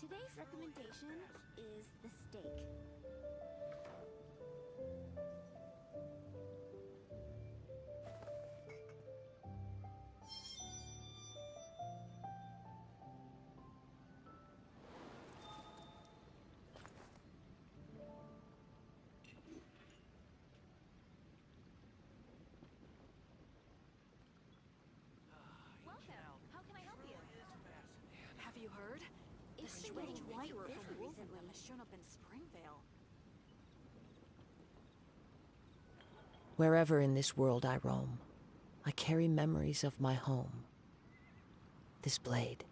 Today's recommendation is the steak. Have you heard? It's been getting quite busy recently. Has shown up in Springvale. Wherever in this world I roam, I carry memories of my home. This blade,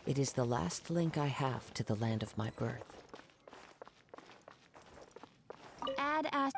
it is the last link I have to the land of my birth. Add as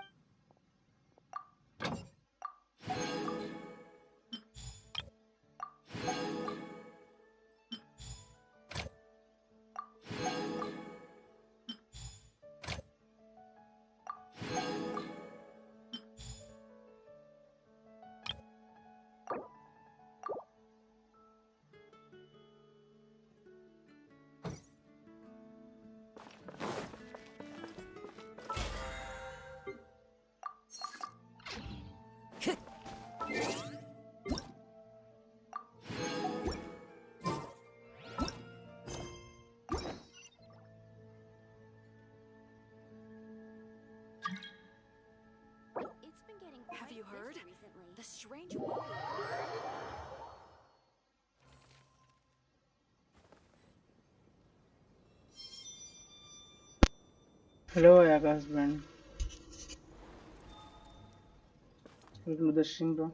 It's been getting quite Have you heard? busy recently. The strange warrior. Hello, Akash band. Welcome to the stream, bro.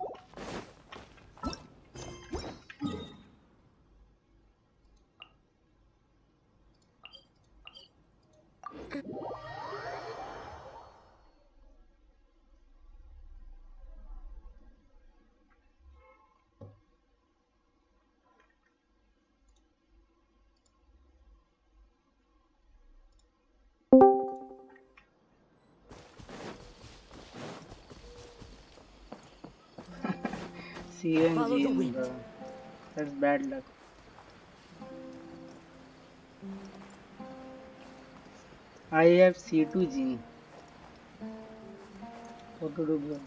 Follow the CNG, wind. bro. That's bad luck. I have C2 gene. What to do, bro?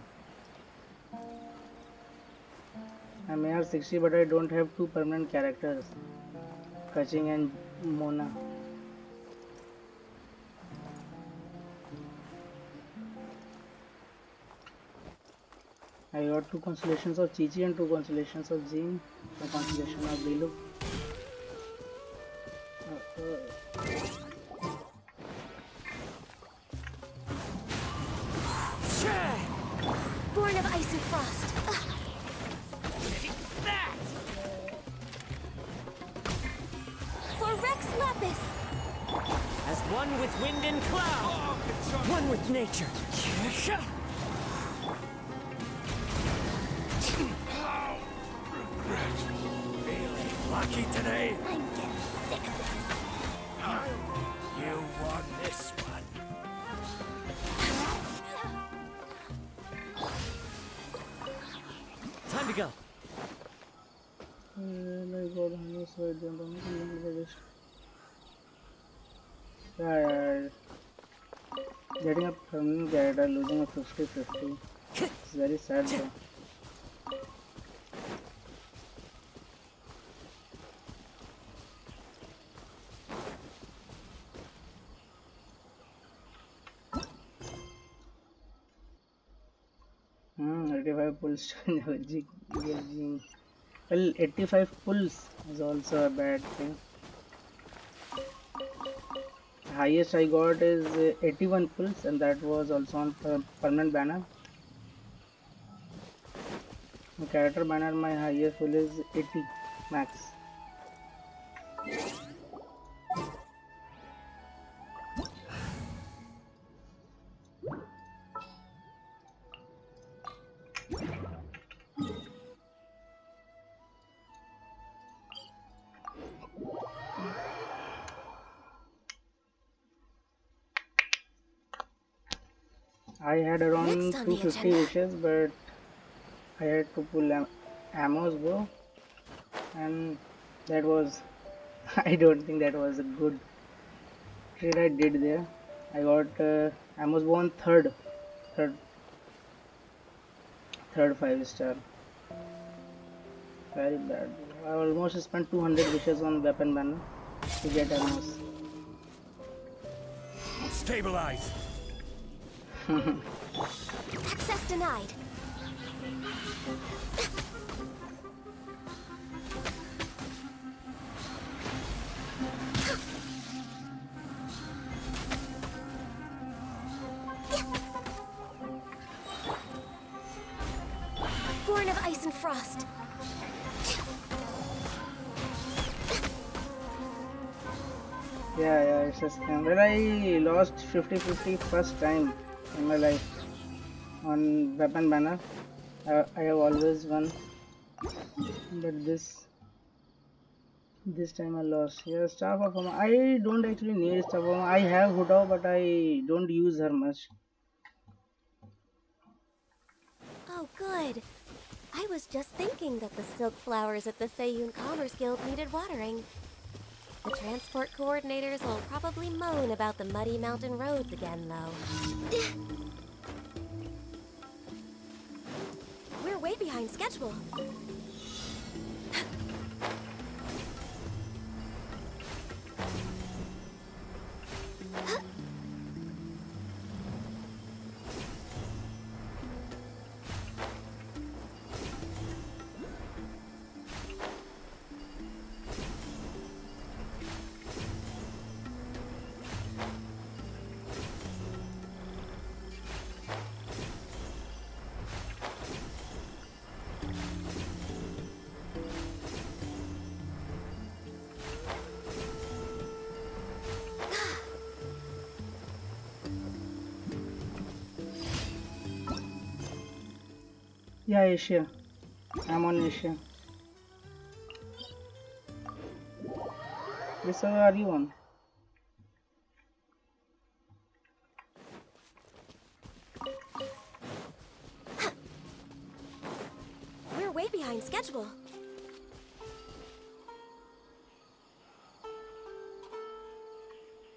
I'm AR60, but I don't have two permanent characters, Kaching and Mona. I got two constellations of Chi Chi and two constellations of Jean, a constellation of Bilu. Born of ice and frost. For Rex Lapis. As one with wind and cloud, one with nature. Feeling lucky today? I'm getting sick of it. You won this one. Time to go. Yeah. Getting a permanent character, losing a 50-50. It's very sad, bro. Hmm, 85 pulls to never get Gene. Well, 85 pulls is also a bad thing. Highest I got is 81 pulls, and that was also on permanent banner. The character banner, my highest pull is 80 max. I had around Next on the 250 agenda. wishes, but I had to pull ammos, bro. and that was I don't think that was a good trade I did there. I got I was won third third 5 star. Very bad. I almost spent 200 wishes on weapon banner to get almost. Stabilize. Access denied. Born of ice and frost. Yeah, it's a scam. Well, I lost 50-50 first time in my life on weapon banner. I have always won, but this time I lost. Yeah, star performer. I don't actually need star performer. I have Hudao, but I don't use her much. Oh, good. I was just thinking that the silk flowers at the Feiyun Commerce Guild needed watering. The transport coordinators will probably moan about the muddy mountain roads again, though. We're way behind schedule. Yeah, Asia. I'm on Asia. Which server are you on? We're way behind schedule.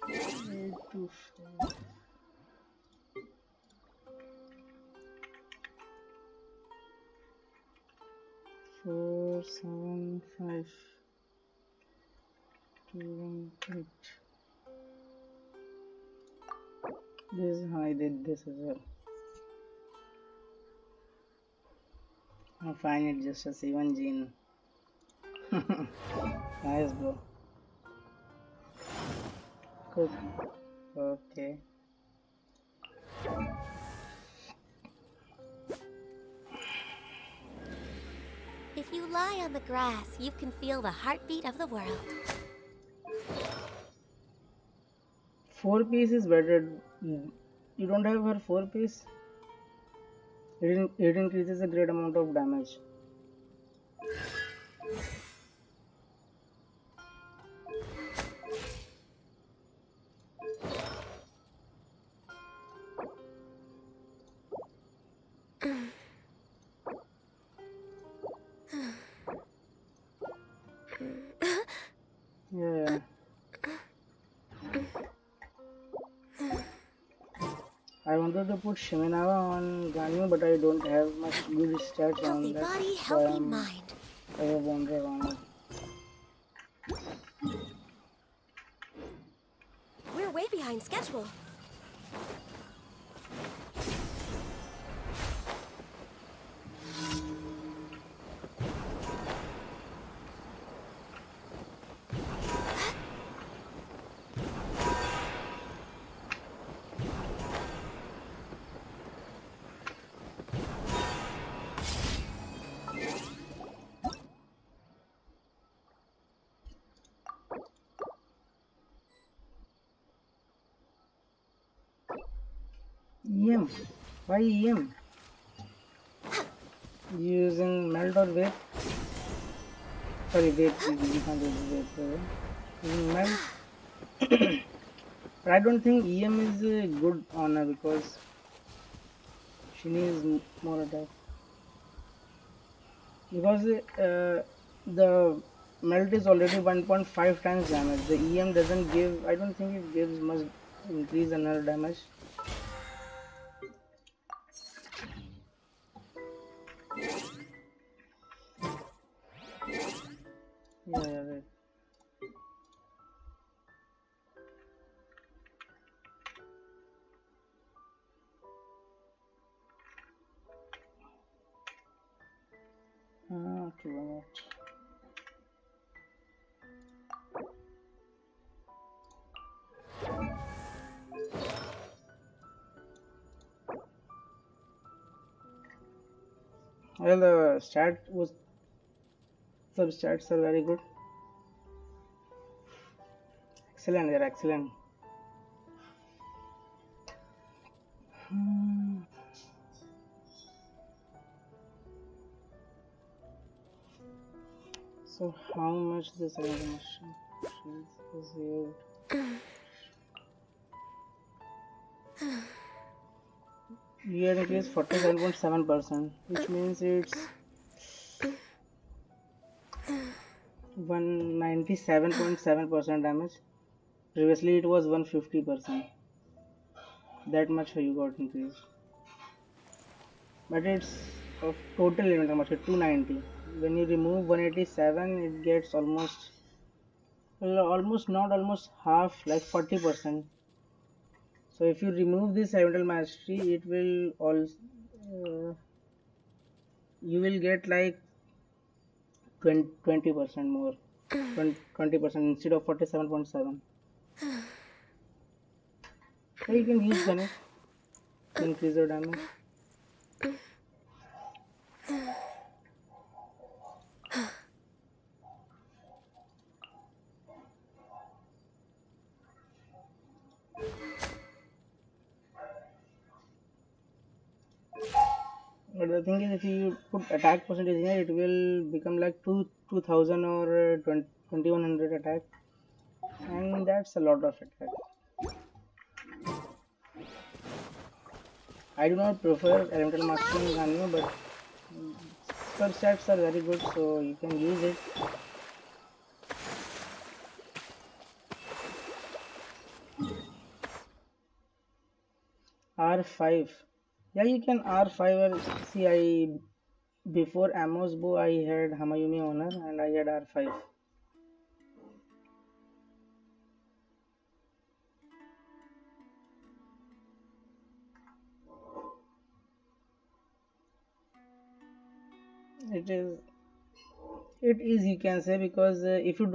Eight to five. 4, 7, 5, 2, 8. I did this as well. I find it just a 7 gene. Nice, bro. Good. Okay. If you lie on the grass, you can feel the heartbeat of the world. 4 piece is better. You don't have her 4 piece? It increases a great amount of damage. Yeah. I wanted to put Shiminawa on Ganyu, but I don't have much good stats Healthy on that. body, So healthy mind. I have wandered on it. We're way behind schedule. EM. Why EM? Using melt or vape? Sorry, vape. You can't use vape. Using melt. But I don't think EM is good on her because she needs more attack. Because the Melt is already 1.5 times damage. The EM doesn't give, I don't think it gives much increase in her damage. Yeah, right. Okay, 1 minute. Well, the sub stats are very good. Excellent, they're excellent. So how much this animation is saved? Year increase 47.7%, which means it's 197.7% damage. Previously it was 150%. That much you got increase. But it's of total limit how much? 290. When you remove 187, it gets almost, well, almost not almost half, like 40%. So if you remove this elemental mastery, it will also you will get like 20% more, 20% instead of 47.7. So you can use Ganesh to increase your damage. But the thing is, if you put attack percentage here, it will become like 2000 or 2100 attack, and that's a lot of attack. I do not prefer elemental mastery in Ganyu, but sub stats are very good, so you can use it. R5. Yeah, you can R5 or see, I before Amos Bow I had Hamayumi Honor and I had R5. It is you can say, because if you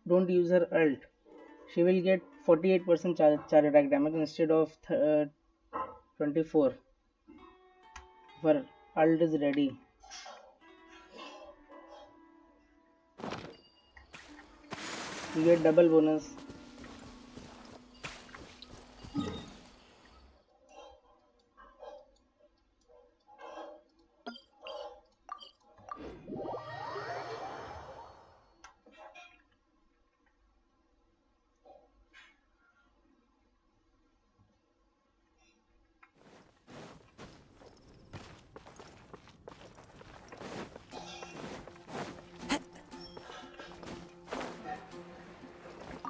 don't use her ult, she will get 48% charge attack damage instead of 24. If her ult is ready. You get double bonus.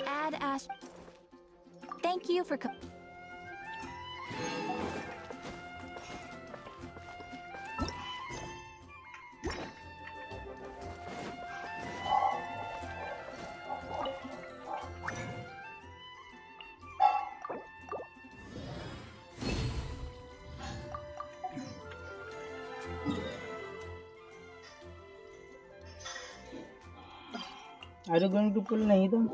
Add Ash. Thank you for. Are you going to pull Nahida?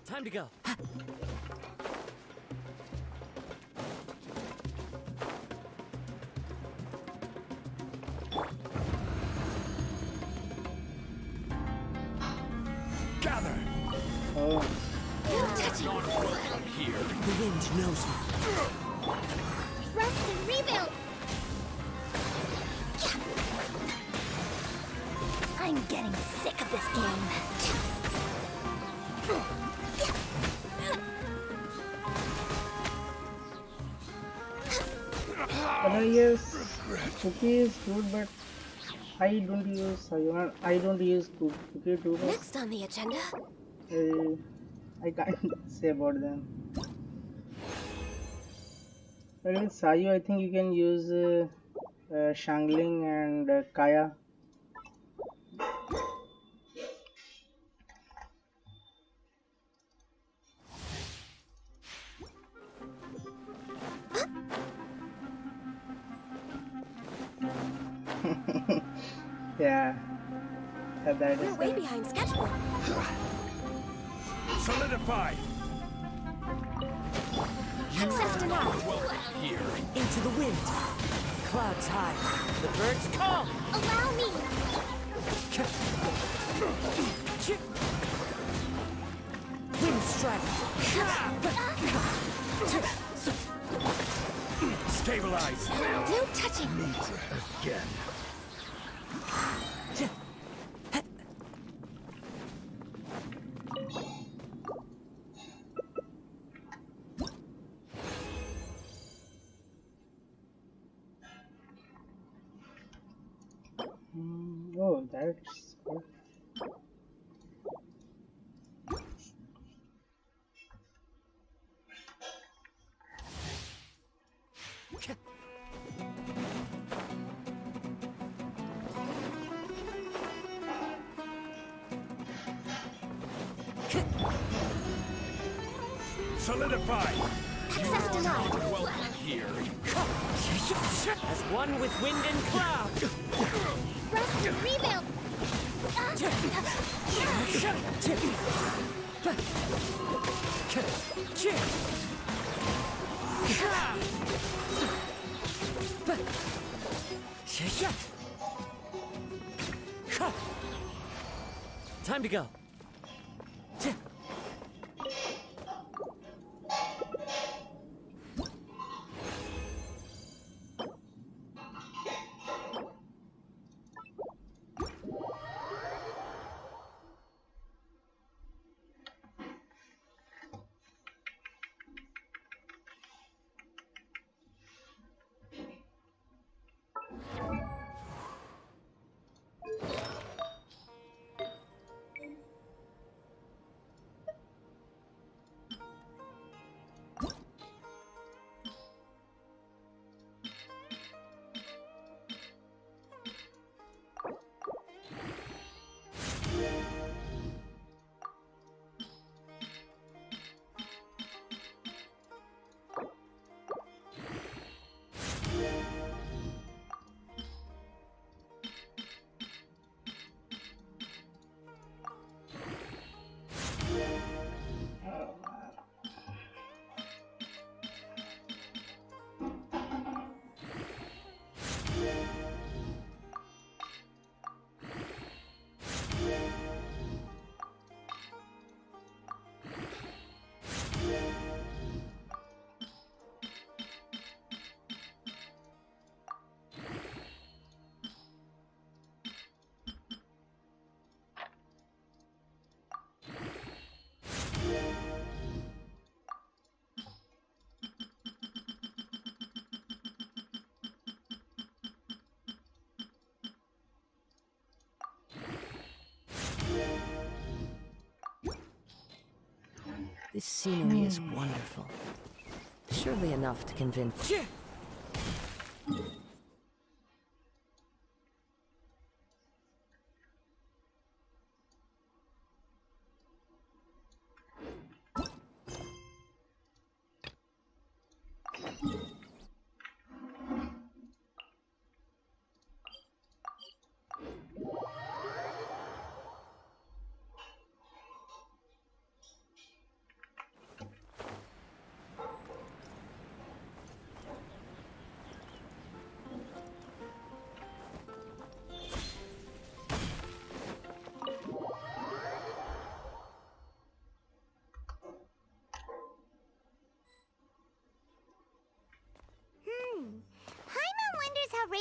Time to go. Gather. Oh. touchy. Not welcome here. The wind knows me. Rest and rebuild. I'm getting sick of this game. Yes, cookie is good, but I don't use cookie too much. Next on the agenda. I can't say about them. But with Sayu, I think you can use Shangling and Kaya. Yeah, that We're is way correct. behind schedule. Solidify. Access denied. Welcome here. Into the wind. Clouds high. The birds come. Allow me. Wind strike. Stabilize. No touching. Again. Oh, that's good. Solidify. Access denied. Welcome here. As one with wind and cloud. Rest and rebuild. Time to go. This scenery is wonderful. Surely enough to convince.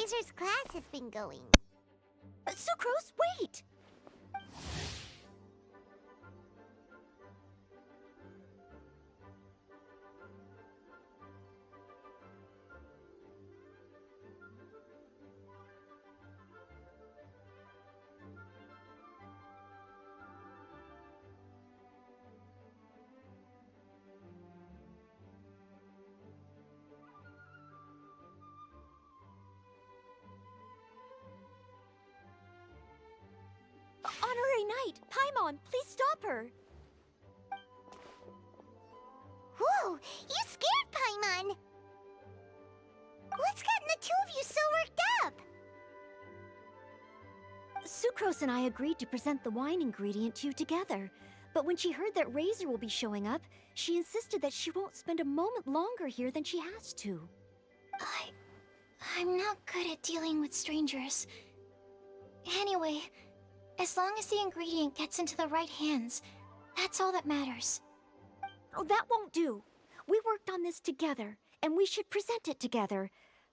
Razor's class has been going? Sucrose, wait! Honorary Knight, Paimon, please stop her! Whoa, you scared Paimon! What's gotten the two of you so worked up? Sucrose and I agreed to present the wine ingredient to you together. But when she heard that Razor will be showing up, she insisted that she won't spend a moment longer here than she has to. I'm not good at dealing with strangers. Anyway, as long as the ingredient gets into the right hands, that's all that matters. Oh, that won't do. We worked on this together, and we should present it together.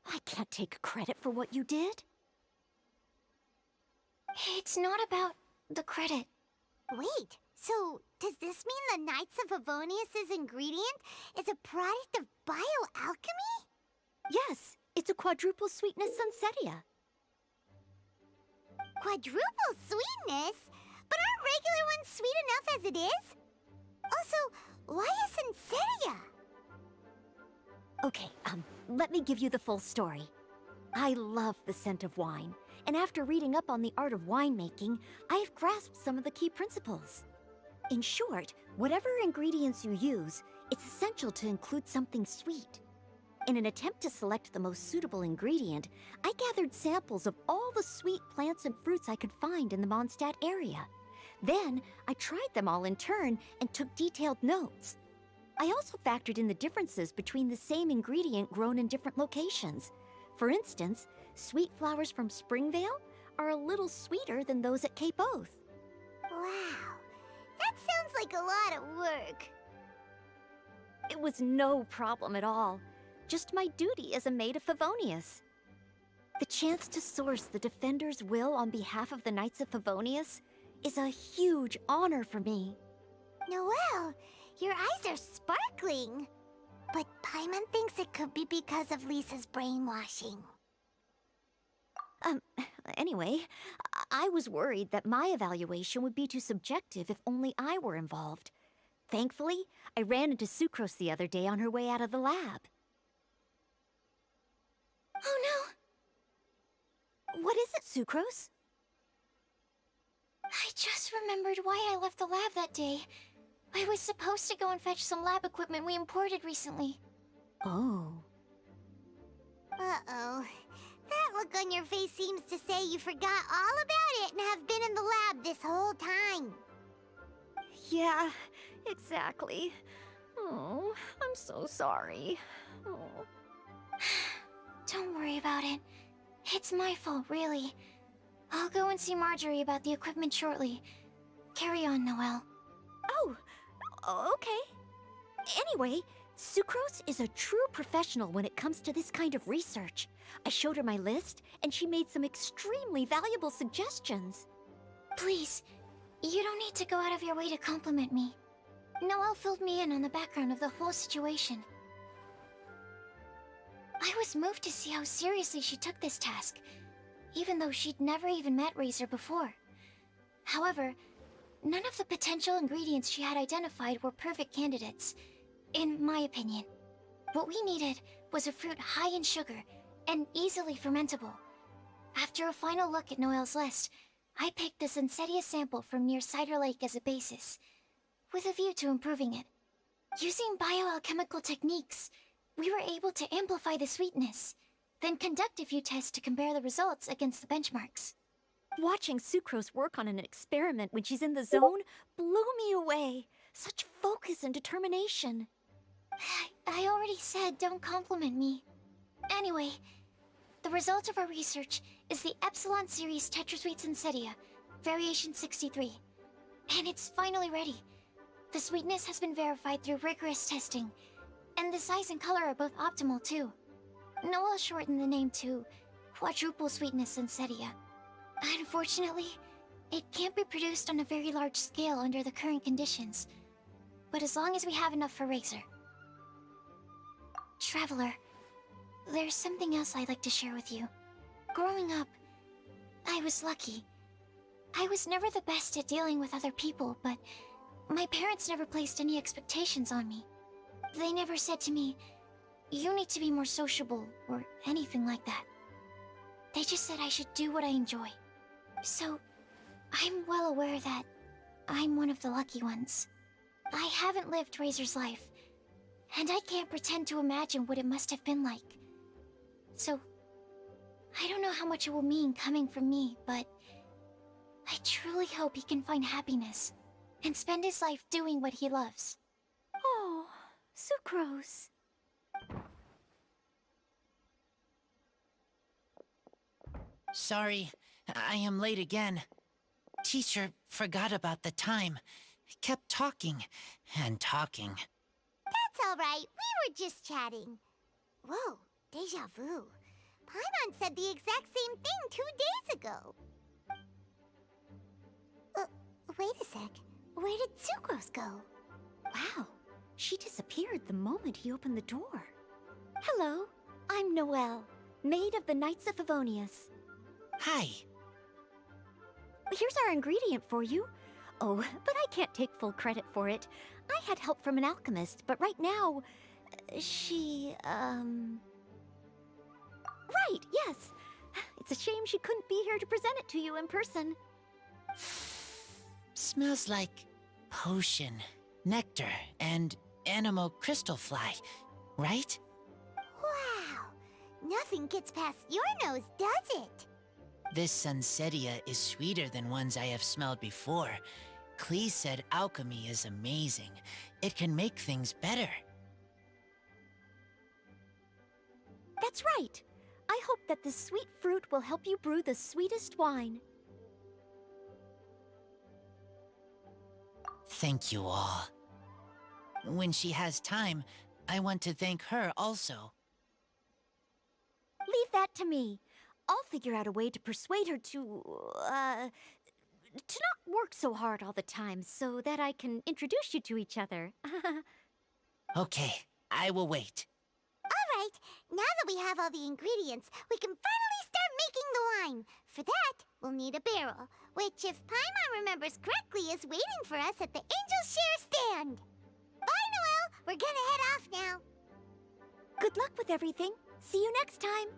I can't take credit for what you did. It's not about the credit. Wait, so does this mean the Knights of Favonius' ingredient is a product of bioalchemy? Yes, it's a quadruple sweetness sunsetia. Quadruple sweetness? But aren't regular ones sweet enough as it is? Also, why is Sunsetia? Okay, let me give you the full story. I love the scent of wine, and after reading up on the art of winemaking, I've grasped some of the key principles. In short, whatever ingredients you use, it's essential to include something sweet. In an attempt to select the most suitable ingredient, I gathered samples of all the sweet plants and fruits I could find in the Mondstadt area. Then, I tried them all in turn and took detailed notes. I also factored in the differences between the same ingredient grown in different locations. For instance, sweet flowers from Springvale are a little sweeter than those at Cape Oath. Wow, that sounds like a lot of work. It was no problem at all. Just my duty as a maid of Favonius. The chance to source the Defender's will on behalf of the Knights of Favonius is a huge honor for me. Noelle, your eyes are sparkling. But Paimon thinks it could be because of Lisa's brainwashing. Anyway, I was worried that my evaluation would be too subjective if only I were involved. Thankfully, I ran into Sucrose the other day on her way out of the lab. Oh no! What is it, Sucrose? I just remembered why I left the lab that day. I was supposed to go and fetch some lab equipment we imported recently. Oh. Uh-oh. That look on your face seems to say you forgot all about it and have been in the lab this whole time. Yeah, exactly. Oh, I'm so sorry. Oh. Don't worry about it. It's my fault, really. I'll go and see Marjorie about the equipment shortly. Carry on, Noelle. Oh, okay. Anyway, Sucrose is a true professional when it comes to this kind of research. I showed her my list, and she made some extremely valuable suggestions. Please, you don't need to go out of your way to compliment me. Noelle filled me in on the background of the whole situation. I was moved to see how seriously she took this task, even though she'd never even met Razor before. However, none of the potential ingredients she had identified were perfect candidates, in my opinion. What we needed was a fruit high in sugar and easily fermentable. After a final look at Noelle's list, I picked the Sunsetia sample from near Cider Lake as a basis, with a view to improving it. Using bioalchemical techniques, we were able to amplify the sweetness, then conduct a few tests to compare the results against the benchmarks. Watching Sucrose work on an experiment when she's in the zone blew me away. Such focus and determination. I already said don't compliment me. Anyway, the result of our research is the Epsilon Series Tetrasweet Sunsetia, Variation 63. And it's finally ready. The sweetness has been verified through rigorous testing, and the size and color are both optimal too. Noelle shortened the name to quadruple sweetness Sensetia. Unfortunately, it can't be produced on a very large scale under the current conditions. But as long as we have enough for Razor. Traveler, there's something else I'd like to share with you. Growing up, I was lucky. I was never the best at dealing with other people, but my parents never placed any expectations on me. They never said to me, "You need to be more sociable," or anything like that. They just said I should do what I enjoy. So, I'm well aware that I'm one of the lucky ones. I haven't lived Razor's life, and I can't pretend to imagine what it must have been like. So, I don't know how much it will mean coming from me, but I truly hope he can find happiness and spend his life doing what he loves. Oh, Sucrose. Sorry, I am late again. Teacher forgot about the time. Kept talking and talking. That's all right. We were just chatting. Whoa, deja vu. Paimon said the exact same thing 2 days ago. Wait a sec. Where did Sucrose go? Wow, she disappeared the moment he opened the door. Hello, I'm Noelle, maid of the Knights of Favonius. Hi. Here's our ingredient for you. Oh, but I can't take full credit for it. I had help from an alchemist, but right now, she, Right, yes. It's a shame she couldn't be here to present it to you in person. Smells like potion, nectar, and anemo crystal fly, right? Wow. Nothing gets past your nose, does it? This Sunsetia is sweeter than ones I have smelled before. Klee said alchemy is amazing. It can make things better. That's right. I hope that the sweet fruit will help you brew the sweetest wine. Thank you all. When she has time, I want to thank her also. Leave that to me. I'll figure out a way to persuade her to not work so hard all the time so that I can introduce you to each other. Okay, I will wait. All right. Now that we have all the ingredients, we can finally start making the wine. For that, we'll need a barrel, which, if Paimon remembers correctly, is waiting for us at the Angel Share stand. Bye, Noelle. We're gonna head off now. Good luck with everything. See you next time.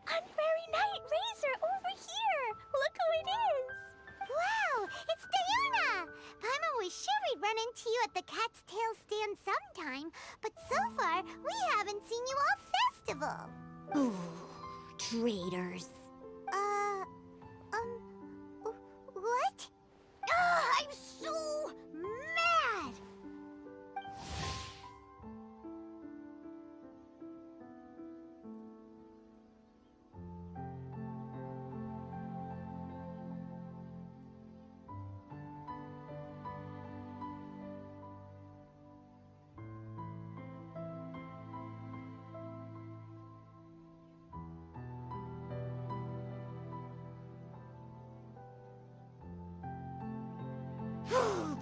Unmerry Night Razor over here! Look who it is! Wow, it's Diana! Paimon was sure we'd run into you at the Cat's Tail stand sometime, but so far, we haven't seen you all festival. Ooh, traitors. What? I'm so mad!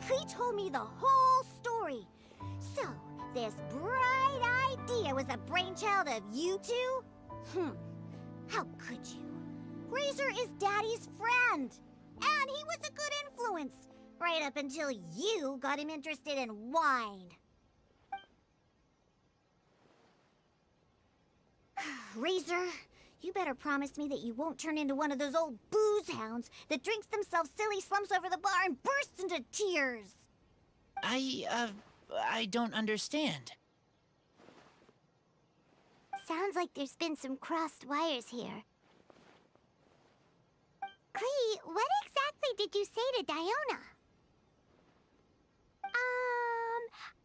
Klee told me the whole story. So, this bright idea was the brainchild of you two? How could you? Razor is Daddy's friend. And he was a good influence. Right up until you got him interested in wine. Razor, you better promise me that you won't turn into one of those old booze hounds that drinks themselves silly, slumps over the bar, and bursts into tears. I don't understand. Sounds like there's been some crossed wires here. Clee, what exactly did you say to Diona?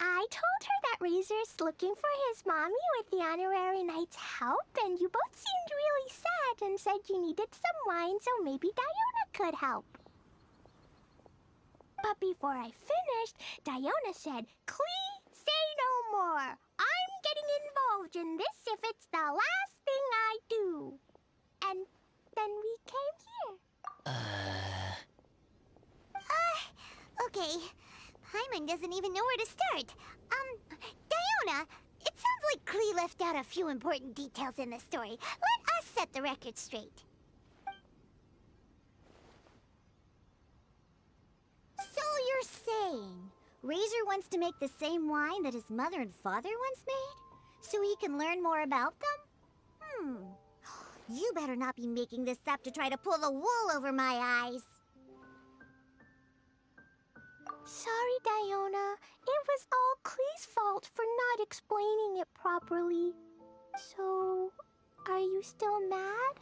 I told her that Razor's looking for his mommy with the honorary knight's help, and you both seemed really sad and said you needed some wine, so maybe Diona could help. But before I finished, Diona said, "Clee, say no more. I'm getting involved in this if it's the last thing I do." And then we came here. Okay. Paimon doesn't even know where to start. Diona, it sounds like Clee left out a few important details in the story. Let us set the record straight. So you're saying Razor wants to make the same wine that his mother and father once made? So he can learn more about them? You better not be making this up to try to pull the wool over my eyes. Sorry, Diona. It was all Clee's fault for not explaining it properly. So, are you still mad?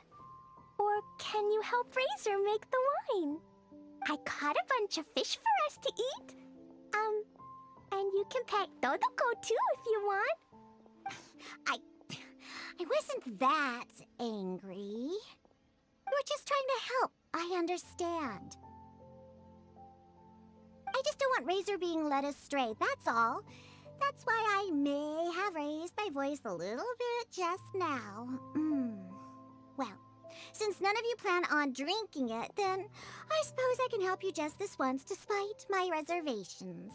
Or can you help Razor make the wine? I caught a bunch of fish for us to eat. And you can pet Todoko too if you want. I wasn't that angry. We're just trying to help. I understand. I just don't want Razor being led astray, that's all. That's why I may have raised my voice a little bit just now. Well, since none of you plan on drinking it, then I suppose I can help you just this once despite my reservations.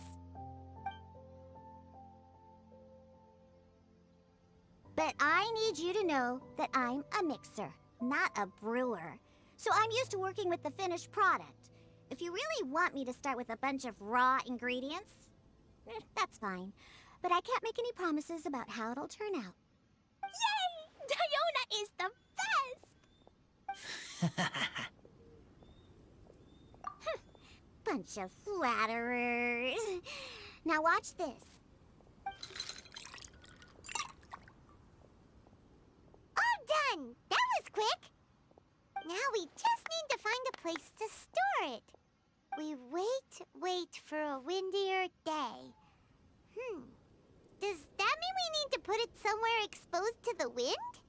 But I need you to know that I'm a mixer, not a brewer. So I'm used to working with the finished product. If you really want me to start with a bunch of raw ingredients, that's fine. But I can't make any promises about how it'll turn out. Yay! Diona is the best! Bunch of flatterers. Now watch this. All done! That was quick! Now we just need to find a place to store it. We wait for a windier day. Does that mean we need to put it somewhere exposed to the wind?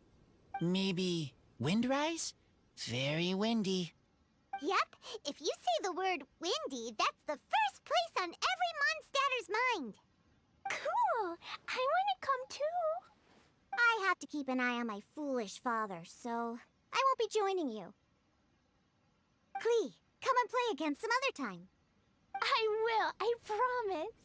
Maybe windrise? Very windy. Yep, if you say the word windy, that's the first place on every Mondstatter's mind. Cool! I want to come too. I have to keep an eye on my foolish father, so I won't be joining you. Clee, come and play again some other time. I will, I promise.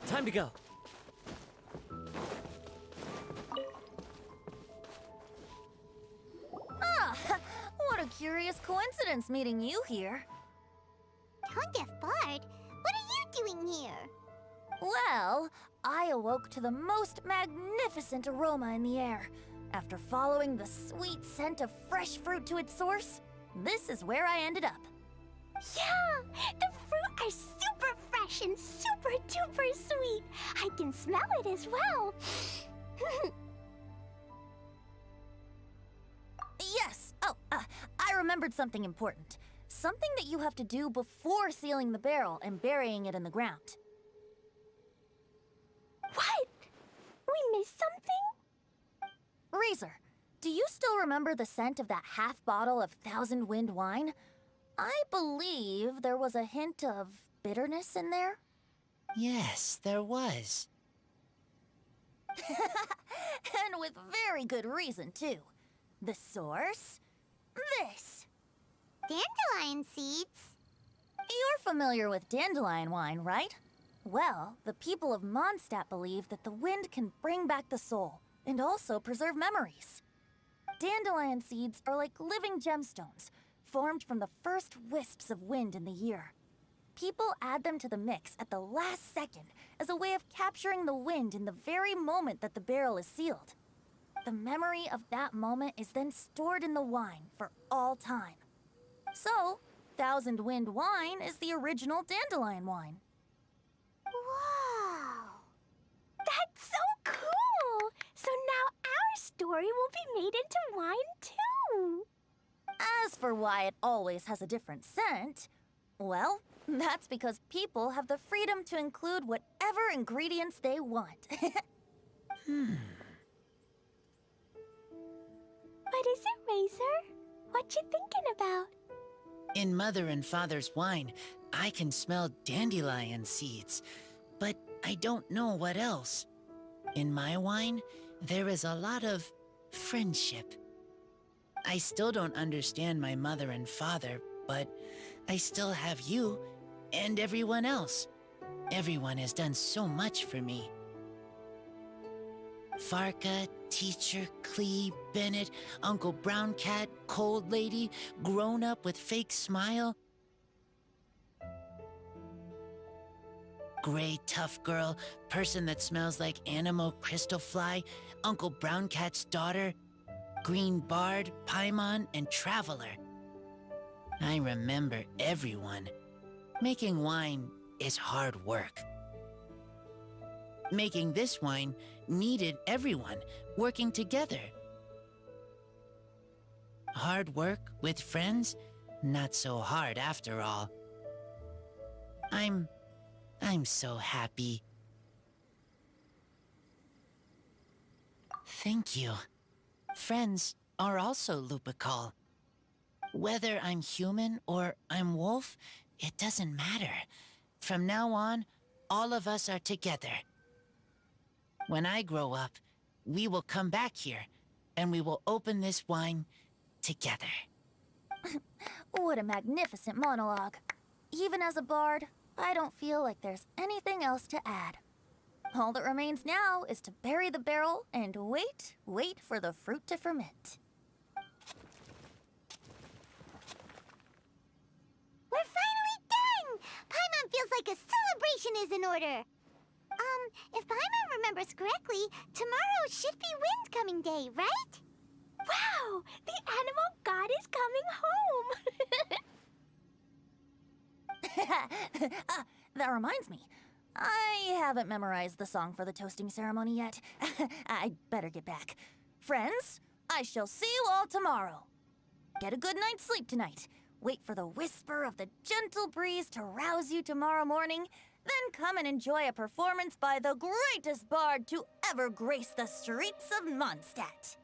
Time to go. What a curious coincidence meeting you here. Tone-deaf Bard, what are you doing here? Well, I awoke to the most magnificent aroma in the air. After following the sweet scent of fresh fruit to its source, this is where I ended up. Yeah! The fruit are super fresh and super duper sweet. I can smell it as well. Yes! Oh, I remembered something important. Something that you have to do before sealing the barrel and burying it in the ground. What? We missed something? Razor, do you still remember the scent of that half bottle of Thousand Wind wine? I believe there was a hint of bitterness in there. Yes, there was. And with very good reason, too. The source? This. Dandelion seeds? You're familiar with dandelion wine, right? Well, the people of Mondstadt believe that the wind can bring back the soul and also preserve memories. Dandelion seeds are like living gemstones, formed from the first wisps of wind in the year. People add them to the mix at the last second as a way of capturing the wind in the very moment that the barrel is sealed. The memory of that moment is then stored in the wine for all time. So, Thousand Wind wine is the original dandelion wine. Wow! That's so cool! So now our story will be made into wine too! As for why it always has a different scent, well, that's because people have the freedom to include whatever ingredients they want. What is it, Razor? What you thinking about? In Mother and Father's wine, I can smell dandelion seeds, but I don't know what else. In my wine, there is a lot of friendship. I still don't understand my mother and father, but I still have you and everyone else. Everyone has done so much for me. Farka, Teacher, Clee, Bennett, Uncle Brown Cat, Cold Lady, Grown Up with Fake Smile, Gray Tough Girl, Person that Smells like Animo Crystal Fly, Uncle Brown Cat's Daughter, Green Bard, Paimon, and Traveler. I remember everyone. Making wine is hard work. Making this wine needed everyone working together. Hard work with friends? Not so hard after all. I'm so happy. Thank you. Friends are also Lupical. Whether I'm human or I'm wolf, it doesn't matter. From now on, all of us are together. When I grow up, we will come back here, and we will open this wine together. What a magnificent monologue. Even as a bard, I don't feel like there's anything else to add. All that remains now is to bury the barrel and wait for the fruit to ferment. We're finally done! Paimon feels like a celebration is in order. If Paimon remembers correctly, tomorrow should be Wind Coming Day, right? Wow! The animal god is coming home! That reminds me. I haven't memorized the song for the toasting ceremony yet. I'd better get back. Friends, I shall see you all tomorrow. Get a good night's sleep tonight. Wait for the whisper of the gentle breeze to rouse you tomorrow morning. Then come and enjoy a performance by the greatest bard to ever grace the streets of Mondstadt.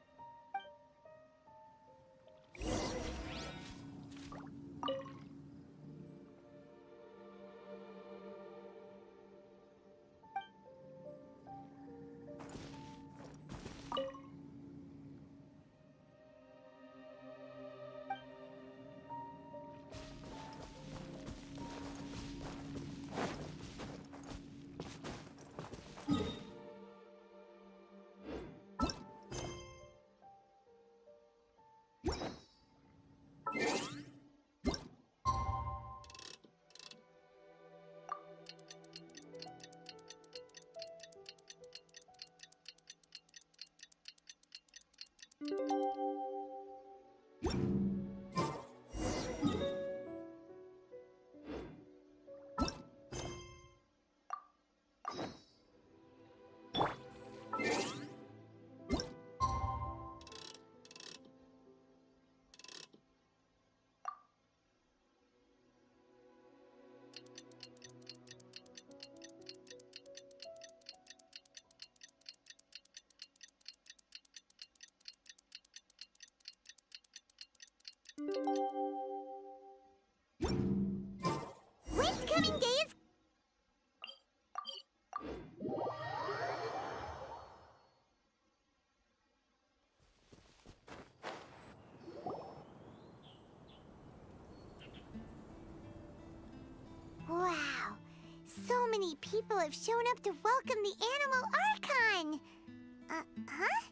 many people have shown up to welcome the Animal Archon. Huh?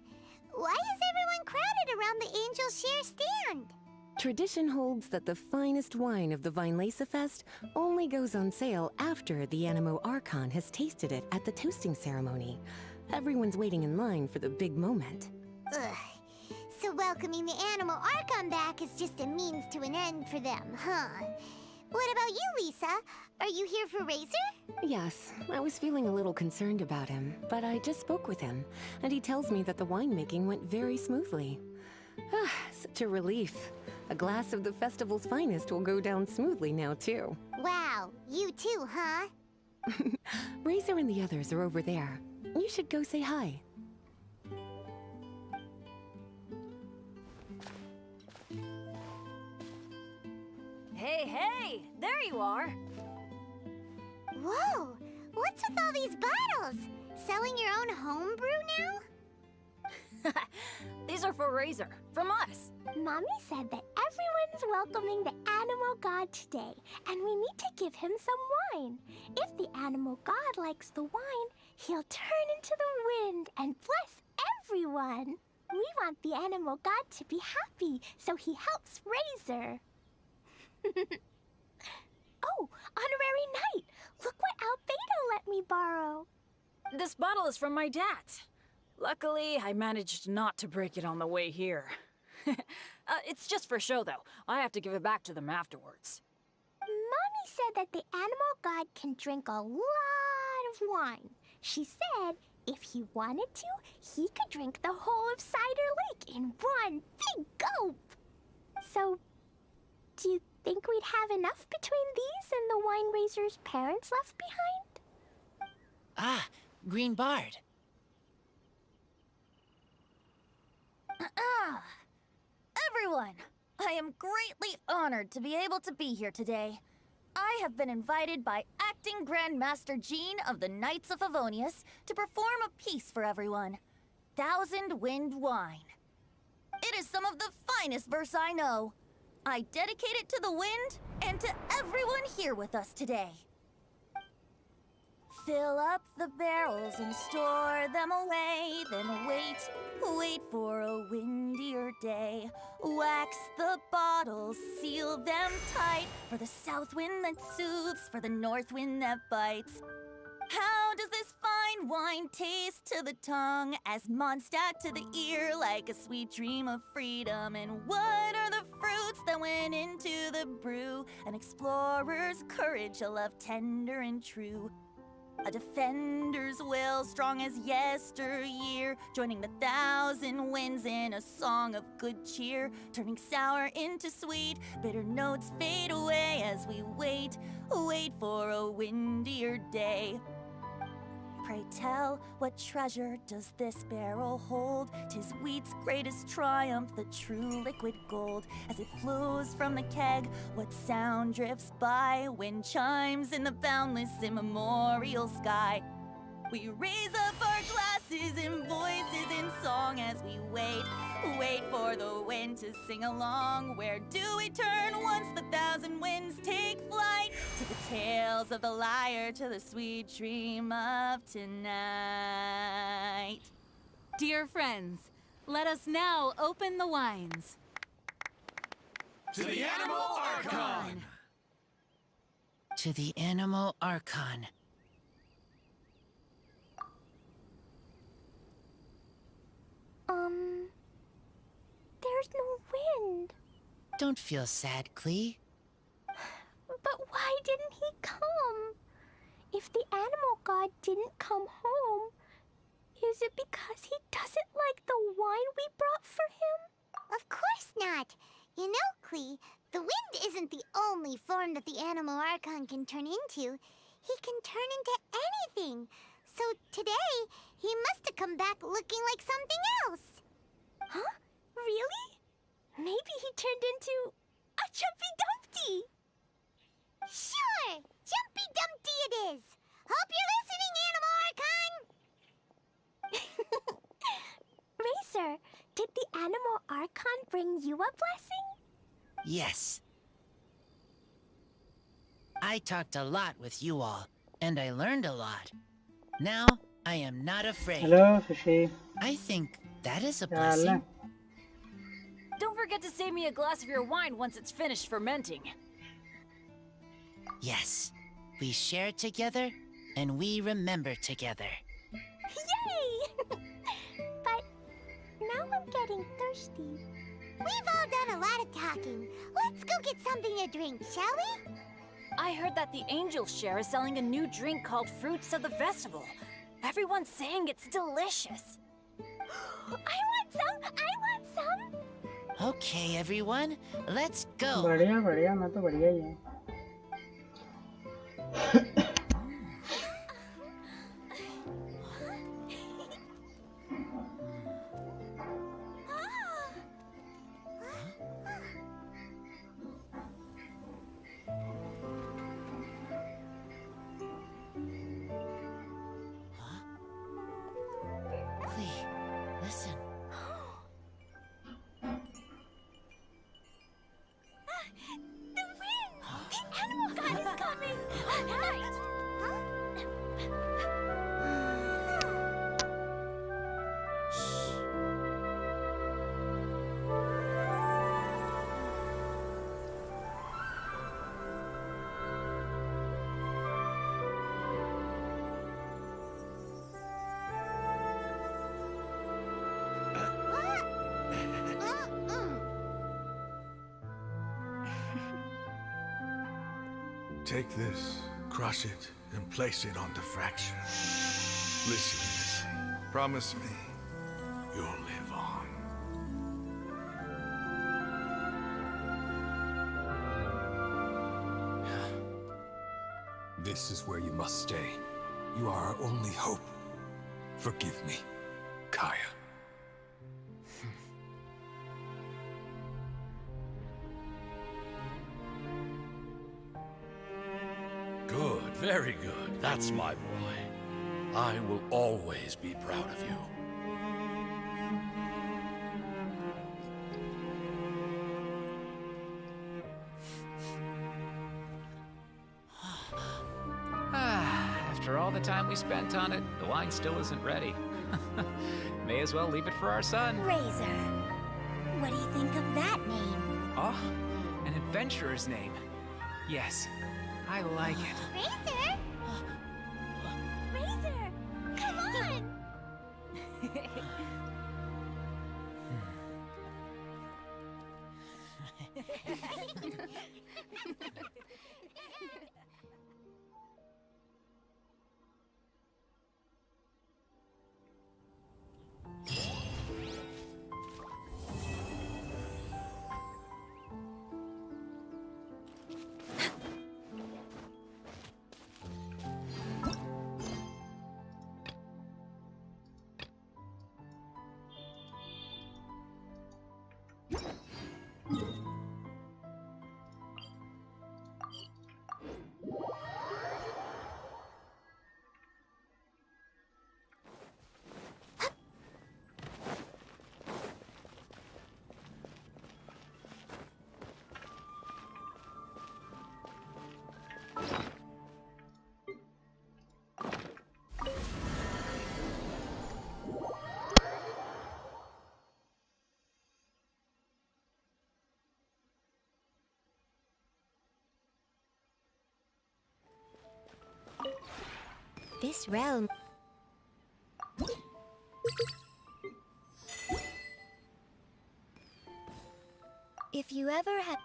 Why is everyone crowded around the Angel Share stand? Tradition holds that the finest wine of the Vinelasa Fest only goes on sale after the Animo Archon has tasted it at the toasting ceremony. Everyone's waiting in line for the big moment. Ugh. So welcoming the Animal Archon back is just a means to an end for them, huh? What about you, Lisa? Are you here for Razor? Yes, I was feeling a little concerned about him, but I just spoke with him, and he tells me that the winemaking went very smoothly. Ah, such a relief. A glass of the festival's finest will go down smoothly now, too. Wow, you too, huh? Razor and the others are over there. You should go say hi. Hey, there you are. Whoa, what's with all these bottles? Selling your own homebrew now? These are for Razor, from us. Mommy said that everyone's welcoming the Animal God today, and we need to give him some wine. If the Animal God likes the wine, he'll turn into the wind and bless everyone. We want the Animal God to be happy, so he helps Razor. Oh, Honorary Knight! Look what Albedo let me borrow. This bottle is from my dad's. Luckily, I managed not to break it on the way here. It's just for show, though. I have to give it back to them afterwards. Mommy said that the Animal God can drink a lot of wine. She said if he wanted to, he could drink the whole of Cider Lake in one big gulp. So, do you think we'd have enough between these and the wine raiser's parents left behind? Ah, Green Bard. Everyone, I am greatly honored to be able to be here today. I have been invited by Acting Grand Master Jean of the Knights of Favonius to perform a piece for everyone. Thousand Wind Wine. It is some of the finest verse I know. I dedicate it to the wind and to everyone here with us today. Fill up the barrels and store them away, then wait for a windier day. Wax the bottles, seal them tight, for the south wind that soothes, for the north wind that bites. How does this fine wine taste to the tongue, as Mondstadt to the ear, like a sweet dream of freedom? And what are the fruits that went into the brew? An explorer's courage, a love tender and true. A defender's will, strong as yesteryear, joining the thousand winds in a song of good cheer, turning sour into sweet, bitter notes fade away as we wait for a windier day. Pray tell, what treasure does this barrel hold? 'Tis wheat's greatest triumph, the true liquid gold. As it flows from the keg, what sound drifts by? Wind chimes in the boundless immemorial sky. We raise up our glasses and voices in song as we wait for the wind to sing along. Where do we turn once the thousand winds take flight? To the tales of the lyre, to the sweet dream of tonight. Dear friends, let us now open the wines. To the Animal Archon! To the Animal Archon. There's no wind. Don't feel sad, Klee. But why didn't he come? If the Animal God didn't come home, is it because he doesn't like the wine we brought for him? Of course not. You know, Klee, the wind isn't the only form that the Animal Archon can turn into. He can turn into anything. So today, he must have come back looking like something else. Huh? Really? Maybe he turned into a Jumpy Dumpty. Sure! Jumpy Dumpty it is! Hope you're listening, Animal Archon! Racer, did the Animal Archon bring you a blessing? Yes. I talked a lot with you all, and I learned a lot. Now, I am not afraid. Hello, Fishy. I think that is a क्या हाल है? blessing. Don't forget to save me a glass of your wine once it's finished fermenting. Yes, we share together, and we remember together. Yay! But now I'm getting thirsty. We've all done a lot of talking. Let's go get something to drink, shall we? I heard that the Angel Share is selling a new drink called Fruits of the Festival. Everyone's saying it's delicious. I want some! I want some! Okay, everyone, let's go. बढ़िया बढ़िया मैं तो बढ़िया ही हूँ. Clee, listen. The wind! The animal god is coming! Right! Take this, crush it, and place it on the fracture. Listen, Missy. Promise me you'll live on. This is where you must stay. You are our only hope. Forgive me, Kaya. Good, very good. That's my boy. I will always be proud of you. After all the time we spent on it, the wine still isn't ready. May as well leave it for our son. Razor. What do you think of that name? Oh, an adventurer's name. Yes, I like it. Razor! Razor! Come on! This realm... If you ever had...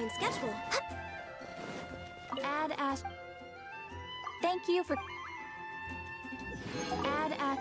upcoming schedule. Add as. Thank you for. Add as.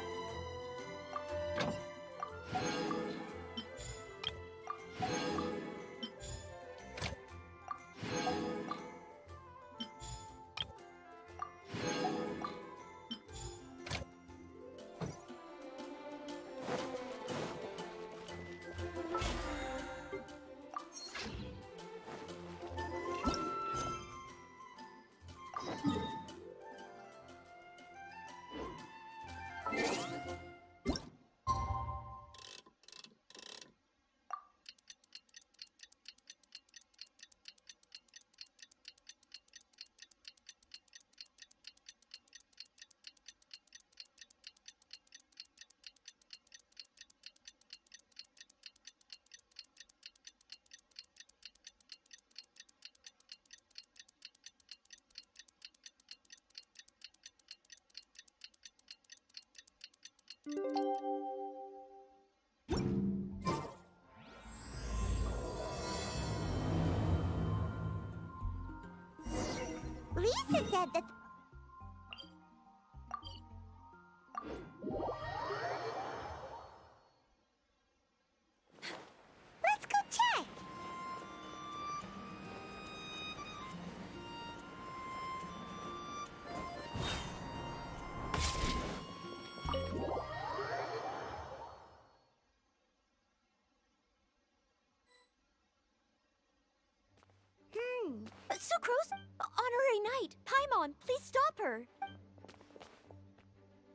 Lisa said that... Let's go check! Sucrose? Honorary Knight! Paimon, please stop her!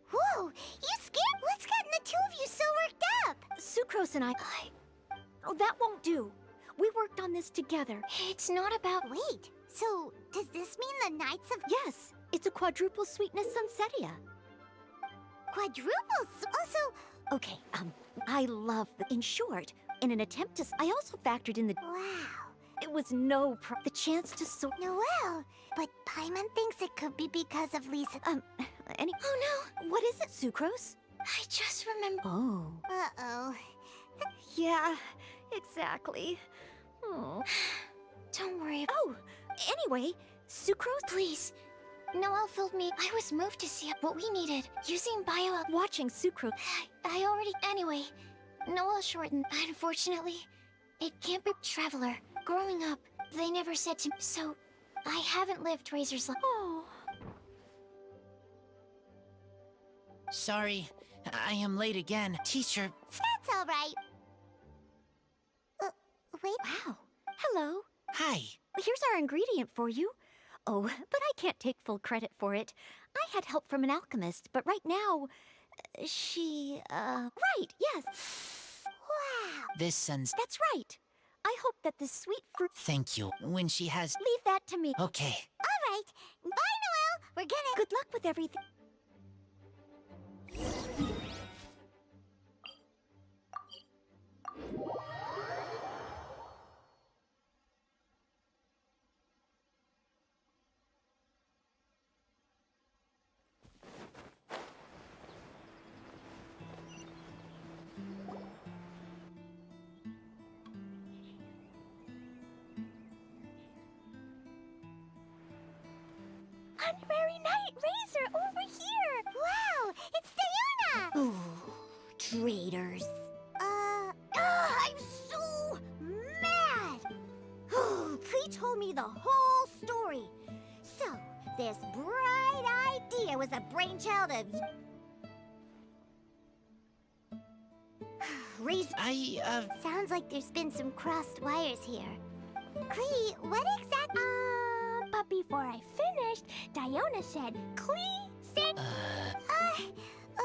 Whoa! You scared? What's gotten the two of you so worked up? Sucrose and I... Oh, that won't do. We worked on this together. It's not about... Wait, so does this mean the Knights of... Yes, it's a quadruple sweetness sunsetia. Quadruples? Also... Okay, I love the... In short, in an attempt to... I also factored in the... Wow. It was no the chance to Noelle, but Paimon thinks it could be because of Lisa. Oh no! What is it, Sucrose? I just remember... Oh. Uh-oh. Yeah, exactly. Oh. Don't worry. Oh, anyway, Sucrose... Please. Noelle filled me. I was moved to see what we needed. Using bio... Watching Sucrose... I already... Anyway, Noelle shortened. Unfortunately, it can't be Traveler. Growing up, they never said to me, so I haven't lived Razor's life. Oh. Sorry, I am late again. Teacher... That's all right. Wait. Wow. Hello. Hi. Here's our ingredient for you. Oh, but I can't take full credit for it. I had help from an alchemist, but right now... she, Right, yes. Wow. This sun's... That's right. I hope that this sweet fruit... Thank you. When she has... Leave that to me. Okay. All right. Bye, Noelle. We're gonna... Good luck with everything. Honorary Knight Razor over here! Wow, it's Diona! Oh, traitors. I'm so mad! Klee told me the whole story. So, this bright idea was a brainchild of... Razor... Sounds like there's been some crossed wires here. Klee, what exactly... But before I finished, Diona said, Klee said...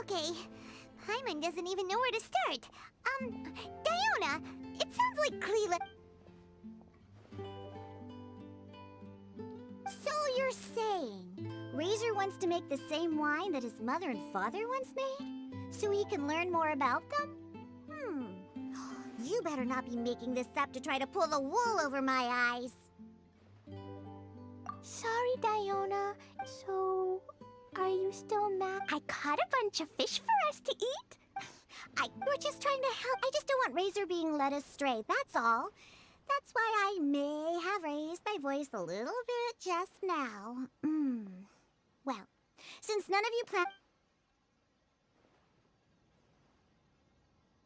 Okay. Paimon doesn't even know where to start. Diona, it sounds like Klee... So you're saying Razor wants to make the same wine that his mother and father once made? So he can learn more about them? You better not be making this up to try to pull the wool over my eyes. Sorry, Diona. So, are you still mad? I caught a bunch of fish for us to eat. We're just trying to help. I just don't want Razor being led astray, that's all. That's why I may have raised my voice a little bit just now. Well, since none of you plan...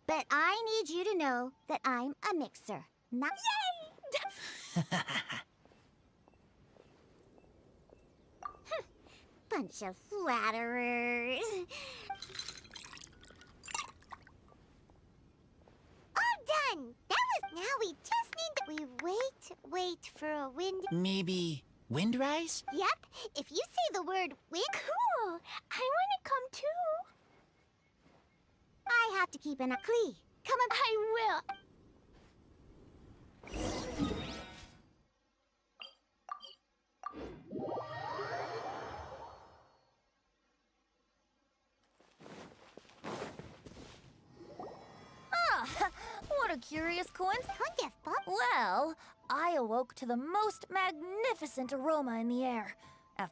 But I need you to know that I'm a mixer. Not... Yay! Bunch of flatterers. All done! That was... Now we just need to... We wait for a wind... Maybe windrise? Yep, if you say the word wind... Cool! I want to come too. I have to keep an eye... Clee, come on... I will. What a curious coincidence. Well, I awoke to the most magnificent aroma in the air. Yeah!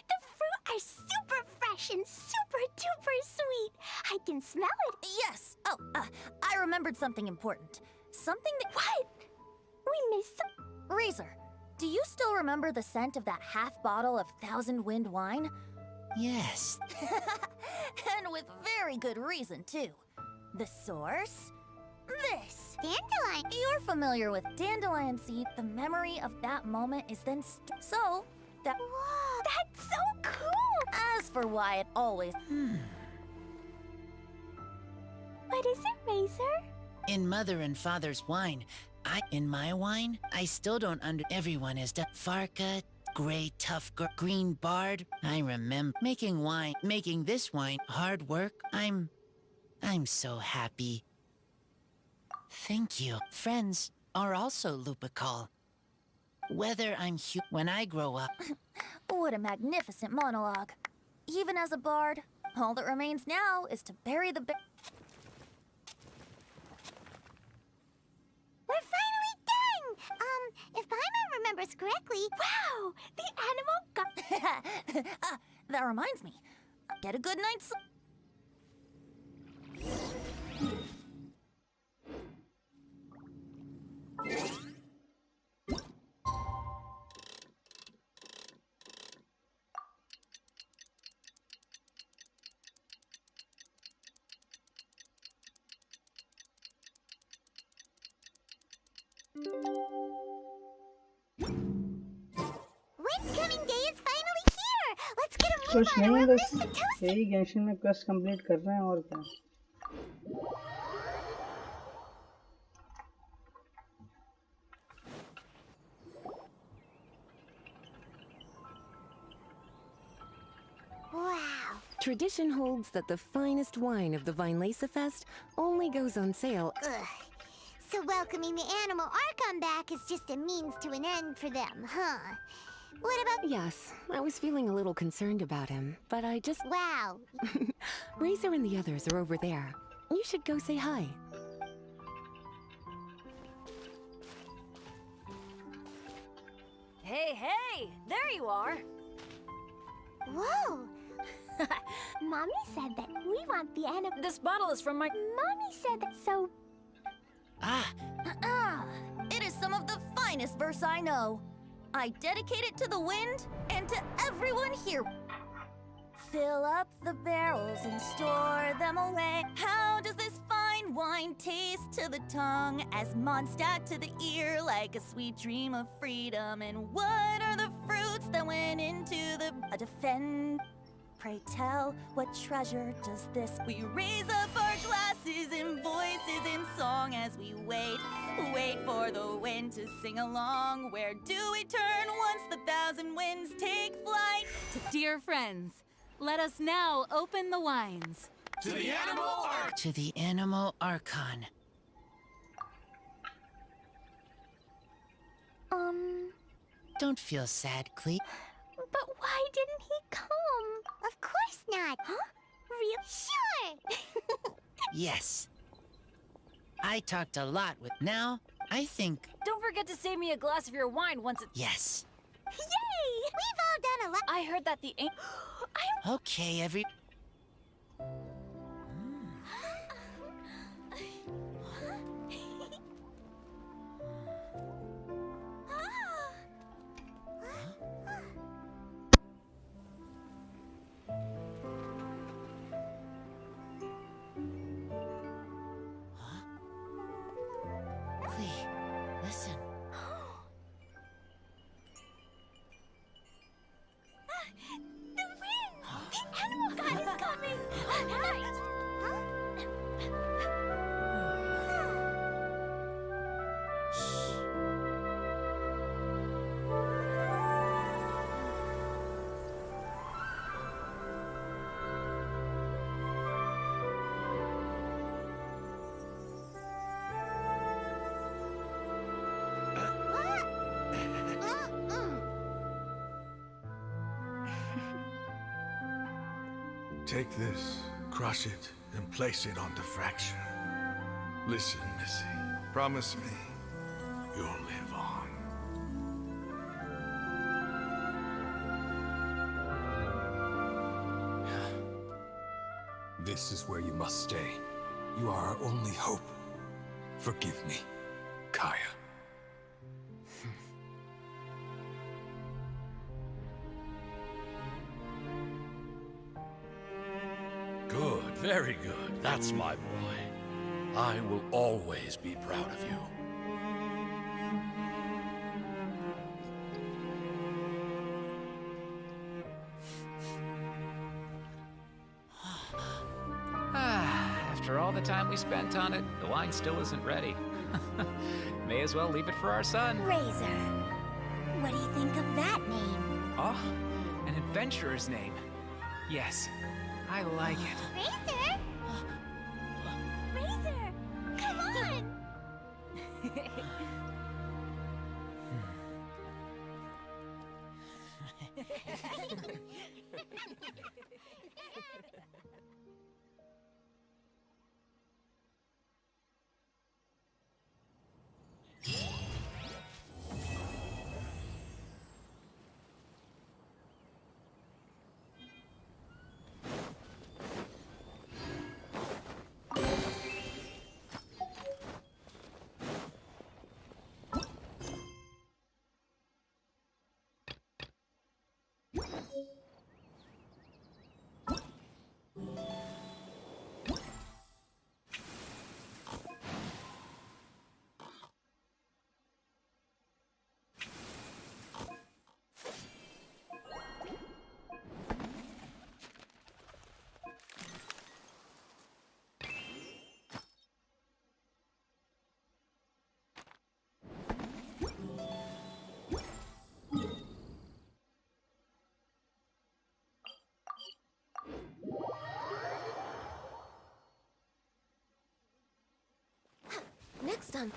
The fruit are super fresh and super duper sweet. I can smell it. Yes. Oh, I remembered something important. Something that... What? We missed some... Razor, do you still remember the scent of that half bottle of Thousand Wind wine? Yes. And with very good reason, too. The source? This. Dandelion. You're familiar with dandelion seed. The memory of that moment is then so that... Whoa, that's so cool! As for why it always... What is it, Razor? In Mother and Father's wine, in my wine, I still don't everyone is done. Farka, gray tough green bard. I remember making this wine, hard work. I'm so happy. Thank you. Friends are also Lupical. Whether when I grow up. What a magnificent monologue. Even as a bard, all that remains now is to bury the... We're finally done! If Paimon remembers correctly... Wow! The animal got... That reminds me. Get a good night's sleep. Wind's coming day is finally here! Let's get a move कुछ on नहीं or है we'll बस miss the toast! यही Genshin में quest complete कर रहे हैं और क्या Wow! Tradition holds that the finest wine of the Vinelesa Fest only goes on sale. Ugh. So welcoming the animal Archon back is just a means to an end for them, huh? What about... Yes, I was feeling a little concerned about him, but I just... Wow! Razor and the others are over there. You should go say hi. Hey! There you are! Whoa! Mommy said that we want the animal... This bottle is from my... Mommy said that, so... It is some of the finest verse I know. I dedicate it to the wind and to everyone here. Fill up the barrels and store them away. How does this fine wine taste to the tongue, as Mondstadt to the ear, like a sweet dream of freedom? And what are the fruits that went into the defend? Pray tell, what treasure does this? We raise up our glasses and voices in song as we wait for the wind to sing along. Where do we turn once the thousand winds take flight? Dear friends, let us now open the wines. To the animal arch! To the animal Archon. Don't feel sad, Clee. But why didn't he come? Of course not! Huh? Real? Sure! Yes. I talked a lot with... Now, I think... Don't forget to save me a glass of your wine once it's... Yes. Yay! We've all done a lot... I heard that the... Okay, Take this, crush it, and place it on the fracture. Listen, Missy. Promise me you'll live on. This is where you must stay. You are our only hope. Forgive me, Kaya. Good, very good. That's my boy. I will always be proud of you. After all the time we spent on it, the wine still isn't ready. May as well leave it for our son. Razor. What do you think of that name? Oh, an adventurer's name. Yes, I like it. Razor? Razor! Come on! Next on.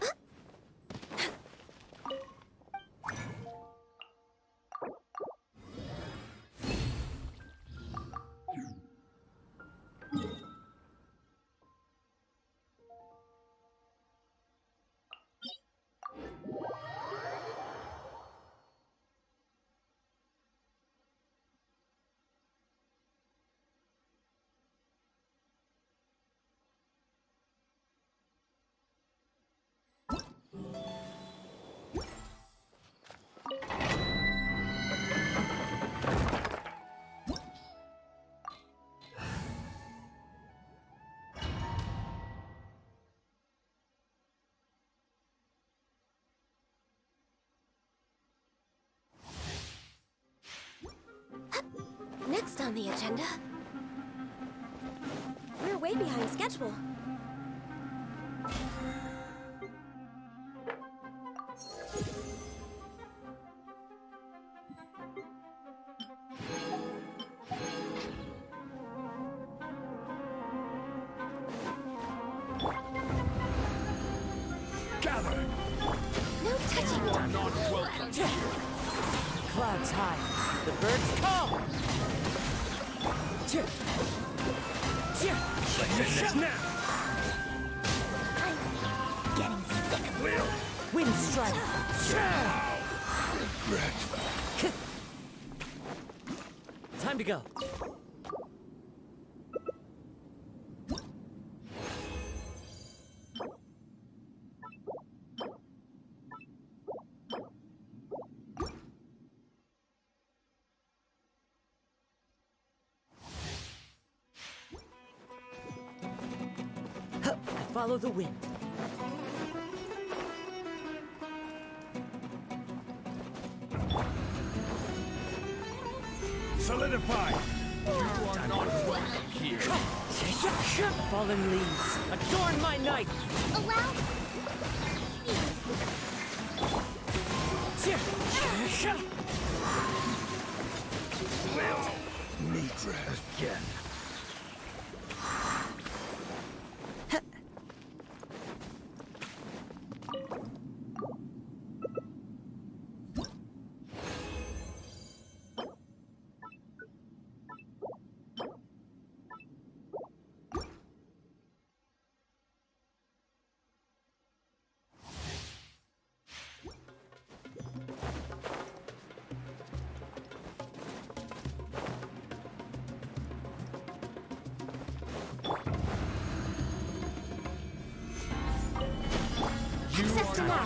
Next on the agenda. We're way behind schedule. Gather! No touching it! Not welcome here! Clouds high. The birds call. Let's end this now! I'm getting sick of Will! Wind strike. Regret. Time to go. I follow the wind. Solidify! You are not welcome here! Fallen leaves, adorn my night! Allow Will meet again.